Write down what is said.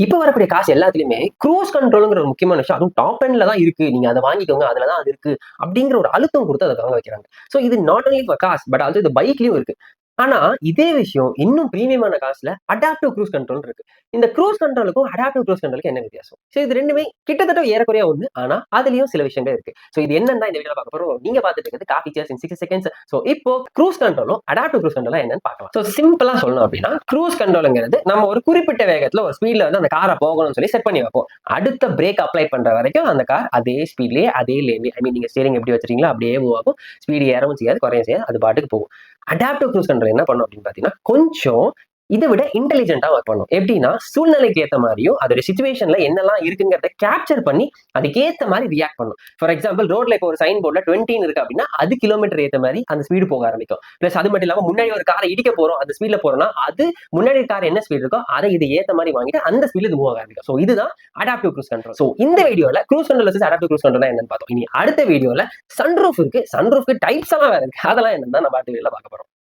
இப்ப வரக்கூடிய காசு எல்லாத்துலயுமே க்ரூஸ் கண்ட்ரோல்ங்கிற ஒரு முக்கியமான விஷயம். அதுவும் டாப் எண்ட்ல தான் இருக்கு. நீங்க அத வாங்கிக்கோங்க. அதுல தான் அது இருக்கு. அப்படிங்கிற ஒரு அழுத்தம் குடுத்து அத வாங்க வைக்கிறாங்க. சோ இது not only for cars but also இது பைக்லயும் இருக்கு. ஆனா இதே விஷயம் இன்னும் பிரீமியமான காசுல அடாப்டிவ் க்ரூஸ் கண்ட்ரோல் இருக்கு. இந்த க்ரூஸ் கண்ட்ரோலுக்கும் அடாப்டிவ் க்ரூஸ் கண்ட்ரோலுக்கும் என்ன வித்தியாசம்? சோ இது 2மே கிட்டத்தட்ட ஏறக்குறைய ஒண்ணு. ஆனா அதுலயும் சில விஷயங்கள் இருக்கு. சோ இது என்னன்னு தான் இந்த வீடியோல பார்க்க போறோம். நீங்க பார்த்துட்டு இருக்கிறது காஃபி சேர்ஸ் இன் 60 செகண்ட்ஸ். சோ இப்போ க்ரூஸ் கண்ட்ரோலும் அடாப்டிவ் க்ரூஸ் கண்ட்ரோலும் என்னன்னு பார்க்கலாம். சோ சிம்பிளா சொல்லணும் அப்படின்னா க்ரூஸ் கண்ட்ரோல்ங்கிறது நம்ம ஒரு குறிப்பிட்ட வேகத்துல ஒரு ஸ்பீட்ல வந்து அந்த காரை போகணும்னு சொல்லி செட் பண்ணி வைப்போம். அடுத்த பிரேக் அப்ளை பண்ற வரைக்கும் அந்த கார் அதே ஸ்பீட்லயே அதே லேன்லயே ஐ மீன் நீங்க ஸ்டீரிங் எப்படி வச்சிருக்கீங்களோ அப்படியே மூவ் ஆகும். ஸ்பீடு ஏறவும் செய்யாது, குறையவும் செய்யாது. அது பாட்டுக்கு போகும். அடாப்டிவ் க்ரூஸ் கண்ட்ரோல் என்ன பண்ணும் அப்படின்னு பார்த்தீங்கன்னா, கொஞ்சம் இத விட இன்டெலிஜென்ட்டா ஒர்க் பண்ணும். எப்படின்னா, சூழ்நிலைக்கு ஏத்த மாரியும், அதோட சிச்சுவேஷன்ல என்னலாம் இருக்குங்கிறத கேப்சர் பண்ணி, அதுக்கேத்த மாரி ரியாக்ட் பண்ணும். ஃபார் எக்ஸாம்பிள் ரோட்ல இப்போ ஒரு சைன் போர்ட்ல 20ன்னு இருக்கு அப்படின்னா, அது கிலோமீட்டர் ஏத்த மாரி அந்த ஸ்பீடு போக ஆரம்பிக்கும். பிளஸ் அது மட்டும் இல்லாம முன்னாடி ஒரு கார இடிக்க போறோம். அந்த ஸ்பீட்ல போறோம்னா, அது முன்னாடி கார் என்ன ஸ்பீட் இருக்கோ, அத இது ஏத்த மாரி வாங்கிட்டு அந்த ஸ்பீட்ல இது மூவ் ஆக ஆரம்பிக்கும். சோ இதுதான் அடாப்டிவ் க்ரூஸ் கண்ட்ரோல். சோ இந்த வீடியோல cruise control versus adaptive cruise control என்னன்னு பார்த்தோம். இனி அடுத்த வீடியோல சன்ரூஃப் இருக்கு. சன்ரூஃப்க்கு டைப்ஸ் எல்லாம் வேற இருக்கு. அதெல்லாம் என்னன்னு தான் நம்ம அடுத்த வீடியோல பார்க்க போறோம்.